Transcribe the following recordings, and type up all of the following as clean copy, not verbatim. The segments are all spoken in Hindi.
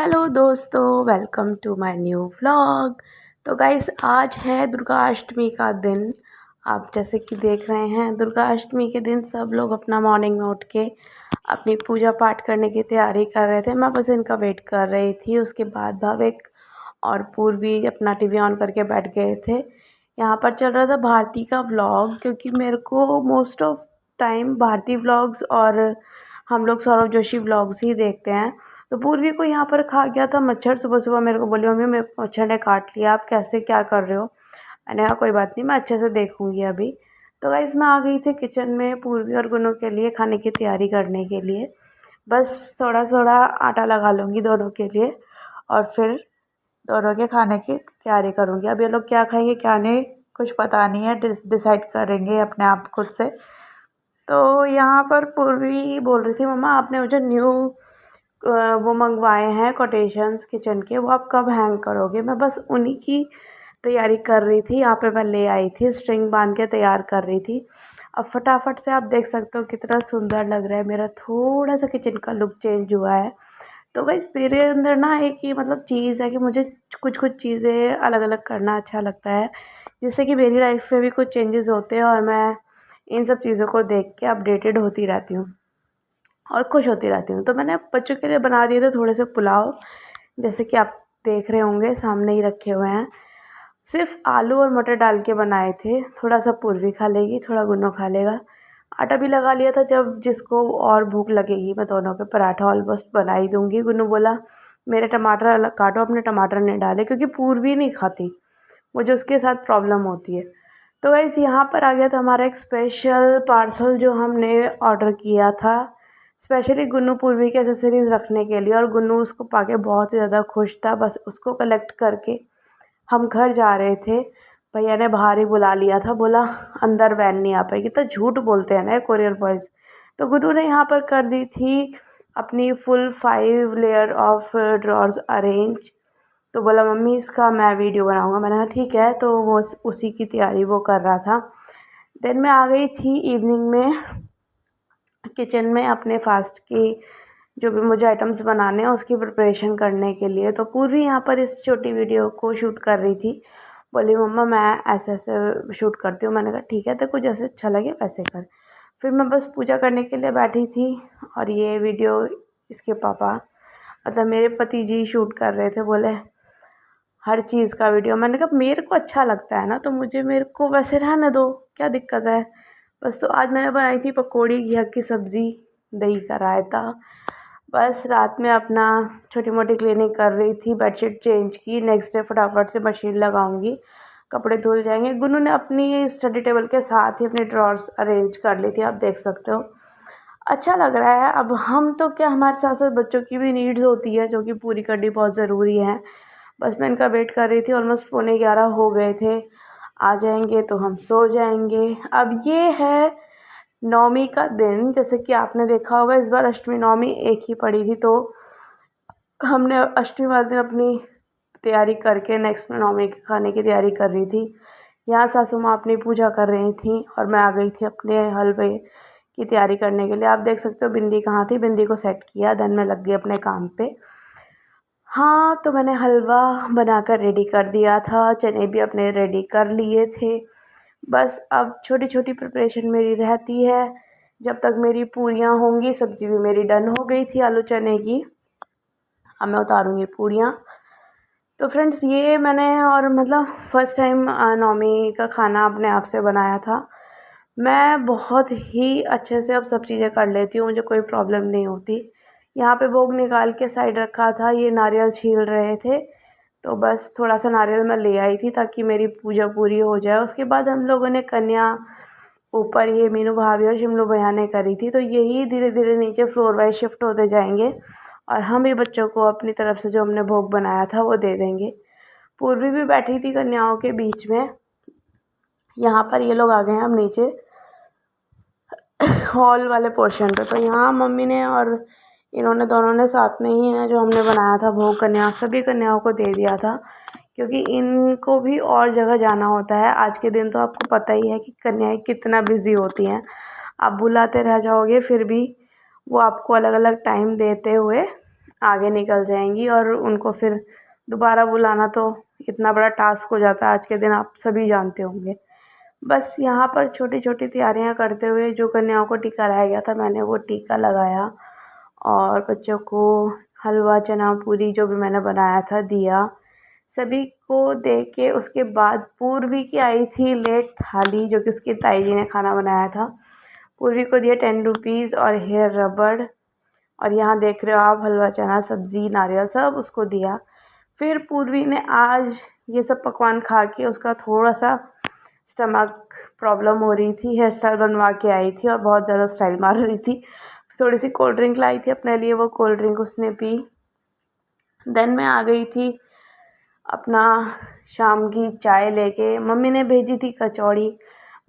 हेलो दोस्तों, welcome to my new vlog. तो गाइस, आज है दुर्गाष्टमी का दिन। आप जैसे कि देख रहे हैं, दुर्गाष्टमी के दिन सब लोग अपना मॉर्निंग में उठ के अपनी पूजा पाठ करने की तैयारी कर रहे थे। मैं बस इनका वेट कर रही थी। उसके बाद भाविक और पूर्वी अपना टीवी ऑन करके बैठ गए थे। यहाँ पर चल रहा था भारती का व्लॉग, क्योंकि मेरे को most of time Bharti vlogs और हम लोग सौरभ जोशी व्लॉग्स ही देखते हैं। तो पूर्वी को यहाँ पर खा गया था मच्छर। सुबह सुबह मेरे को बोली, मम्मी मेरे को मच्छर ने काट लिया, आप कैसे क्या कर रहे हो। मैंने कहा कोई बात नहीं, मैं अच्छे से देखूँगी अभी। तो गाइस, मैं आ गई थी किचन में पूर्वी और गुनू के लिए खाने की तैयारी करने के लिए। बस थोड़ा थोड़ा आटा लगा लूँगी दोनों के लिए और फिर दोनों के खाने की तैयारी करूँगी। अब ये लोग क्या खाएंगे क्या नहीं कुछ पता नहीं है, डिसाइड करेंगे अपने आप खुद से। तो यहाँ पर पूर्वी बोल रही थी, मम्मा आपने मुझे न्यू वो मंगवाए हैं कोटेशंस किचन के, वो आप कब हैंग करोगे। मैं बस उन्हीं की तैयारी कर रही थी। यहाँ पे मैं ले आई थी, स्ट्रिंग बांध के तैयार कर रही थी। अब फटाफट से आप देख सकते हो कितना सुंदर लग रहा है। मेरा थोड़ा सा किचन का लुक चेंज हुआ है। तो गाइस, मेरे अंदर ना एक ही मतलब चीज़ है कि मुझे कुछ कुछ चीज़ें अलग अलग करना अच्छा लगता है, जिससे कि मेरी लाइफ में भी कुछ चेंजेस होते हैं और मैं इन सब चीज़ों को देख के अपडेटेड होती रहती हूँ और खुश होती रहती हूँ। तो मैंने बच्चों के लिए बना दिए थे थोड़े से पुलाव, जैसे कि आप देख रहे होंगे सामने ही रखे हुए हैं। सिर्फ आलू और मटर डाल के बनाए थे। थोड़ा सा पूर्वी खा लेगी, थोड़ा गुन्नो खा लेगा। आटा भी लगा लिया था, जब जिसको और भूख लगेगी मैं दोनों के पराठा ऑलमोस्ट बना ही दूँगी। गुन्नू बोला मेरे टमाटर अलग काटो, अपने टमाटर नहीं डाले, क्योंकि पूर्वी नहीं खाती, मुझे उसके साथ प्रॉब्लम होती है। तो गाइस, यहाँ पर आ गया था हमारा एक स्पेशल पार्सल जो हमने ऑर्डर किया था, स्पेशली गुन्नू पूर्वी के एक्सेसरीज़ रखने के लिए। और गुन्नू उसको पाके बहुत ही ज़्यादा खुश था। बस उसको कलेक्ट करके हम घर जा रहे थे। भैया ने बाहर ही बुला लिया था, बोला अंदर वैन नहीं आ पाएगी। तो झूठ बोलते हैं ना कोरियर बॉयज़। तो गुन्नू ने यहाँ पर कर दी थी अपनी full 5 layer of drawers arrange. तो बोला मम्मी इसका मैं वीडियो बनाऊंगा। मैंने कहा ठीक है। तो वो उसी की तैयारी वो कर रहा था। देन मैं आ गई थी इवनिंग में किचन में अपने फास्ट की जो भी मुझे आइटम्स बनाने हैं उसकी प्रिपरेशन करने के लिए। तो पूरी यहाँ पर इस छोटी वीडियो को शूट कर रही थी। बोली मम्मा मैं ऐसे ऐसे शूट करती हूँ। मैंने कहा ठीक है, तो कुछ जैसे अच्छा लगे वैसे कर। फिर मैं बस पूजा करने के लिए बैठी थी और ये वीडियो इसके पापा मतलब मेरे पति जी शूट कर रहे थे। बोले हर चीज़ का वीडियो। मैंने कहा मेरे को अच्छा लगता है ना, तो मेरे को वैसे रहने दो, क्या दिक्कत है। बस तो आज मैंने बनाई थी पकौड़ी, घिया की सब्ज़ी, दही का रायता। बस रात में अपना छोटी मोटी क्लीनिंग कर रही थी, बेडशीट चेंज की। नेक्स्ट डे फटाफट से मशीन लगाऊंगी, कपड़े धुल जाएंगे। गुन्नू ने अपनी स्टडी टेबल के साथ ही अपनी ड्रॉर्स अरेंज कर ली थी, आप देख सकते हो। अच्छा लग रहा है। अब हम तो क्या, हमारे साथ साथ बच्चों की भी नीड्स होती है जो कि पूरी करनी बहुत ज़रूरी है। बस मैं इनका वेट कर रही थी। ऑलमोस्ट 11:45 हो गए थे। आ जाएंगे तो हम सो जाएंगे। अब ये है नवमी का दिन। जैसे कि आपने देखा होगा इस बार अष्टमी नवमी एक ही पड़ी थी, तो हमने अष्टमी वाले दिन अपनी तैयारी करके नेक्स्ट में नवमी के खाने की तैयारी कर रही थी। यहाँ सासू माँ अपनी पूजा कर रही थी और मैं आ गई थी अपने हलवे की तैयारी करने के लिए। आप देख सकते हो बिंदी कहाँ थी, बिंदी को सेट किया, देन मैं लग गई अपने काम पे। हाँ, तो मैंने हलवा बनाकर रेडी कर दिया था, चने भी अपने रेडी कर लिए थे। बस अब छोटी छोटी प्रिपरेशन मेरी रहती है। जब तक मेरी पूरियाँ होंगी, सब्ज़ी भी मेरी डन हो गई थी आलू चने की। अब मैं उतारूँगी पूरियाँ। तो फ्रेंड्स, ये मैंने और मतलब फ़र्स्ट टाइम नौमी का खाना अपने आप से बनाया था। मैं बहुत ही अच्छे से अब सब चीज़ें कर लेती हूँ, मुझे कोई प्रॉब्लम नहीं होती। यहाँ पे भोग निकाल के साइड रखा था, ये नारियल छील रहे थे, तो बस थोड़ा सा नारियल मैं ले आई थी ताकि मेरी पूजा पूरी हो जाए। उसके बाद हम लोगों ने कन्या ऊपर, ये मीनू भाभी और शिमलू भैया ने करी थी, तो यही धीरे धीरे नीचे फ्लोर वाइज शिफ्ट होते जाएंगे और हम भी बच्चों को अपनी तरफ से जो हमने भोग बनाया था वो दे देंगे। पूर्वी भी बैठी थी कन्याओं के बीच में। यहाँ पर ये लोग आ गए हैं अब नीचे हॉल वाले पोर्शन पे। तो यहाँ मम्मी ने और इन्होंने दोनों ने साथ में ही है जो हमने बनाया था भोग, कन्या सभी कन्याओं को दे दिया था, क्योंकि इनको भी और जगह जाना होता है। आज के दिन तो आपको पता ही है कि कन्याएं कितना बिजी होती हैं। आप बुलाते रह जाओगे फिर भी वो आपको अलग अलग टाइम देते हुए आगे निकल जाएंगी, और उनको फिर दोबारा बुलाना तो इतना बड़ा टास्क हो जाता है आज के दिन, आप सभी जानते होंगे। बस यहाँ पर छोटी छोटी तैयारियाँ करते हुए जो कन्याओं को टीका लगाया गया था, मैंने वो टीका लगाया और बच्चों को हलवा चना पूरी जो भी मैंने बनाया था दिया। सभी को दे के उसके बाद पूर्वी की आई थी लेट थाली, जो कि उसकी ताई जी ने खाना बनाया था। पूर्वी को दिया 10 रुपीज़ और हेयर रबड़, और यहाँ देख रहे हो आप हलवा चना सब्ज़ी नारियल सब उसको दिया। फिर पूर्वी ने आज ये सब पकवान खा के उसका थोड़ा सा स्टमक प्रॉब्लम हो रही थी, हेयर स्टाइल बनवा के आई थी और बहुत ज़्यादा स्टाइल मार रही थी। थोड़ी सी कोल्ड ड्रिंक लाई थी अपने लिए, वो कोल्ड ड्रिंक उसने पी। देन मैं आ गई थी अपना शाम की चाय लेके। मम्मी ने भेजी थी कचौड़ी,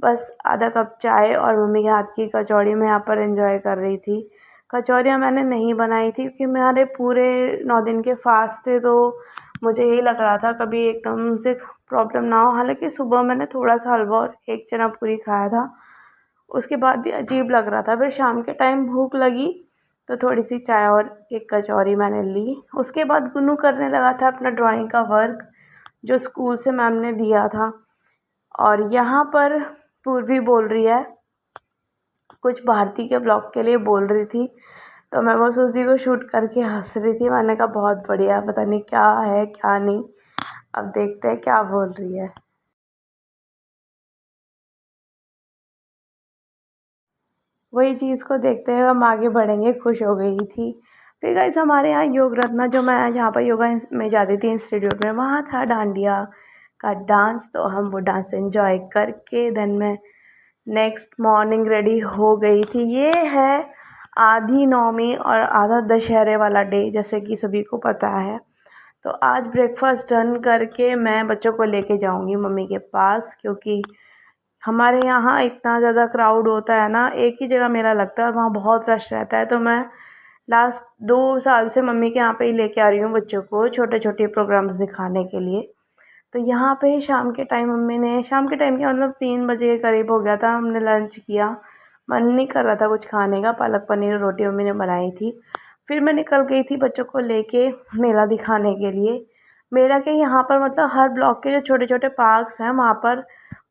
बस आधा कप चाय और मम्मी के हाथ की कचौड़ी मैं यहाँ पर एंजॉय कर रही थी। कचौरियाँ मैंने नहीं बनाई थी क्योंकि मेरे पूरे 9 दिन के फास्ट थे, तो मुझे यही लग रहा था कभी एकदम से प्रॉब्लम ना हो। हालांकि सुबह मैंने थोड़ा सा हलवा और एक चना पूरी खाया था, उसके बाद भी अजीब लग रहा था। फिर शाम के टाइम भूख लगी तो थोड़ी सी चाय और एक कचौरी मैंने ली। उसके बाद गुन्नू करने लगा था अपना ड्राइंग का वर्क जो स्कूल से मैम ने दिया था, और यहाँ पर पूर्वी बोल रही है कुछ भारती के ब्लॉग के लिए बोल रही थी, तो मैं बस उसी को शूट करके हंस रही थी। मैंने कहा बहुत बढ़िया, पता नहीं क्या है क्या नहीं, अब देखते हैं क्या बोल रही है। वही चीज़ को देखते हुए हम आगे बढ़ेंगे, खुश हो गई थी। फिर गाइस हमारे यहाँ योग रत्ना, जो मैं जहाँ पर योगा में जाती थी इंस्टीट्यूट में, वहाँ था डांडिया का डांस, तो हम वो डांस एंजॉय करके देन मैं नेक्स्ट मॉर्निंग रेडी हो गई थी। ये है आधी नौमी और आधा दशहरे वाला डे, जैसे कि सभी को पता है। तो आज ब्रेकफास्ट डन करके मैं बच्चों को लेके जाऊंगी मम्मी के पास, क्योंकि हमारे यहाँ इतना ज़्यादा क्राउड होता है ना, एक ही जगह मेला लगता है और वहाँ बहुत रश रहता है। तो मैं लास्ट 2 साल से मम्मी के यहाँ पे ही लेके आ रही हूँ बच्चों को छोटे छोटे प्रोग्राम्स दिखाने के लिए। तो यहाँ पे शाम के टाइम मम्मी ने, शाम के टाइम क्या मतलब 3 बजे के करीब हो गया था, हमने लंच किया। मन नहीं कर रहा था कुछ खाने का, पालक पनीर रोटी मम्मी ने बनाई थी। फिर मैं निकल गई थी बच्चों को लेके मेला दिखाने के लिए। मेला के यहाँ पर मतलब हर ब्लॉक के जो छोटे छोटे पार्क्स हैं वहाँ पर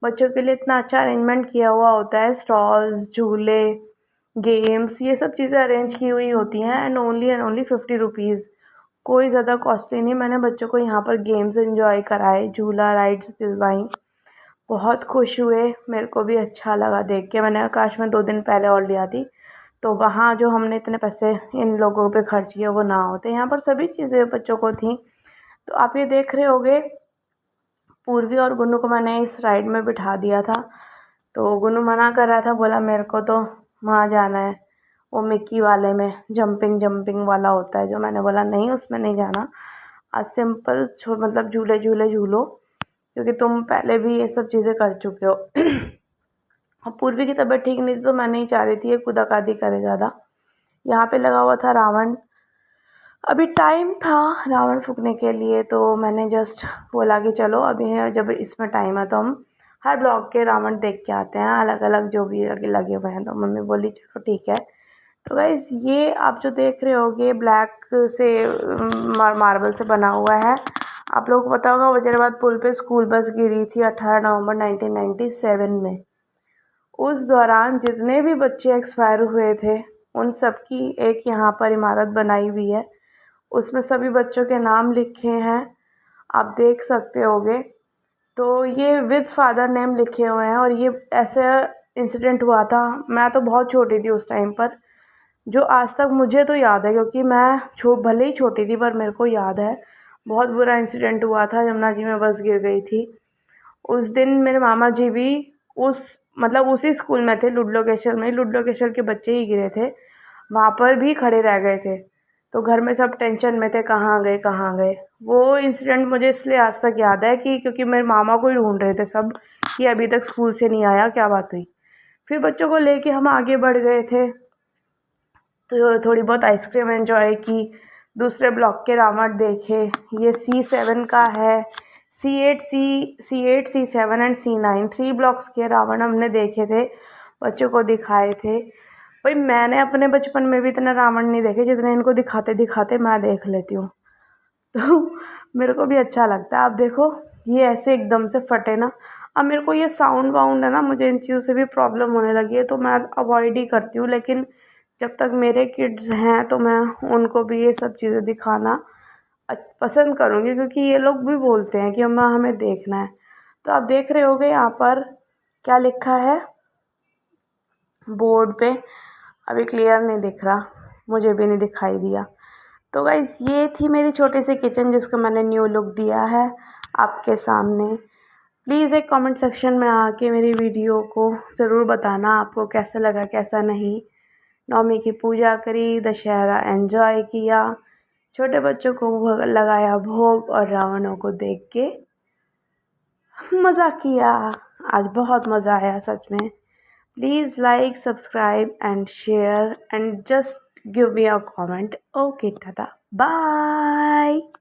बच्चों के लिए इतना अच्छा अरेंजमेंट किया हुआ होता है, स्टॉल्स झूले गेम्स ये सब चीज़ें अरेंज की हुई होती हैं, एंड ओनली 50 रुपीज़, कोई ज़्यादा कॉस्टली नहीं। मैंने बच्चों को यहाँ पर गेम्स एंजॉय कराए, झूला राइड्स दिलवाई, बहुत खुश हुए। मेरे को भी अच्छा लगा देख के। मैंने काश मैं 2 दिन पहले और लिया थी, तो वहाँ जो हमने इतने पैसे इन लोगों पे खर्च किए वो ना होते। यहाँ पर सभी चीज़ें बच्चों को थी। तो आप ये देख रहे होगे पूर्वी और गुन्नू को मैंने इस राइड में बिठा दिया था, तो गुन्नू मना कर रहा था, बोला मेरे को तो वहाँ जाना है, वो मिक्की वाले में जंपिंग जंपिंग वाला होता है जो। मैंने बोला नहीं उसमें नहीं जाना, आज सिंपल मतलब झूले झूले झूलो, क्योंकि तुम पहले भी ये सब चीज़ें कर चुके हो। अब पूर्वी की तबीयत ठीक नहीं थी तो मैं नहीं चाह रही थी ये कूदाकादी करे ज़्यादा। यहाँ पे लगा हुआ था रावण, अभी टाइम था रावण फूकने के लिए, तो मैंने जस्ट बोला कि चलो अभी जब इसमें टाइम है तो हम हर ब्लॉक के रावण देख के आते हैं, अलग अलग जो भी लगे हुए हैं। तो मम्मी बोली चलो ठीक है। तो गाइस ये आप जो देख रहे होगे ब्लैक से मार्बल से बना हुआ है, आप लोगों को पता होगा वजीराबाद पुल पे स्कूल बस गिरी थी 18 नवंबर 1997 में। उस दौरान जितने भी बच्चे एक्सपायर हुए थे उन सब की एक यहाँ पर इमारत बनाई हुई है, उसमें सभी बच्चों के नाम लिखे हैं, आप देख सकते होगे। तो ये विद फादर नेम लिखे हुए हैं, और ये ऐसे इंसिडेंट हुआ था, मैं तो बहुत छोटी थी उस टाइम पर, जो आज तक मुझे तो याद है, क्योंकि मैं भले ही छोटी थी पर मेरे को याद है। बहुत बुरा इंसिडेंट हुआ था, यमुना जी में बस गिर गई थी। उस दिन मेरे मामा जी भी उस मतलब उसी स्कूल में थे, लुडलोकेश्वर में, लुडलोकेश्वर के बच्चे ही गिरे थे, वहाँ पर भी खड़े रह गए थे। तो घर में सब टेंशन में थे, कहाँ गए कहाँ गए। वो इंसिडेंट मुझे इसलिए आज तक याद है कि क्योंकि मेरे मामा को ही ढूंढ रहे थे सब कि अभी तक स्कूल से नहीं आया, क्या बात हुई। फिर बच्चों को लेके हम आगे बढ़ गए थे, तो थोड़ी बहुत आइसक्रीम एंजॉय की, दूसरे ब्लॉक के रावण देखे। ये C7 का है, C8 C7 and C9 3 blocks के रावण हमने देखे थे, बच्चों को दिखाए थे। भाई मैंने अपने बचपन में भी इतना रावण नहीं देखे जितने इनको दिखाते दिखाते मैं देख लेती हूँ। तो मेरे को भी अच्छा लगता है। आप देखो ये ऐसे एकदम से फटे ना। अब मेरे को ये साउंड वाउंड है ना, मुझे इन चीज़ों से भी प्रॉब्लम होने लगी है, तो मैं अवॉइड ही करती हूँ। लेकिन जब तक मेरे किड्स हैं तो मैं उनको भी ये सब चीज़ें दिखाना पसंद करूँगी, क्योंकि ये लोग भी बोलते हैं कि अम्मा हमें देखना है। तो आप देख रहे होगे यहाँ पर क्या लिखा है बोर्ड पे, अभी क्लियर नहीं दिख रहा, मुझे भी नहीं दिखाई दिया। तो गाइस ये थी मेरी छोटी सी किचन जिसको मैंने न्यू लुक दिया है आपके सामने। प्लीज़ एक कमेंट सेक्शन में आके मेरी वीडियो को ज़रूर बताना आपको कैसा लगा कैसा नहीं। नवमी की पूजा करी, दशहरा एंजॉय किया, छोटे बच्चों को लगाया भोग और रावणों को देख के मज़ा किया। आज बहुत मज़ा आया सच में। Please like, subscribe and share and just give me a comment. Okay, tata. Bye.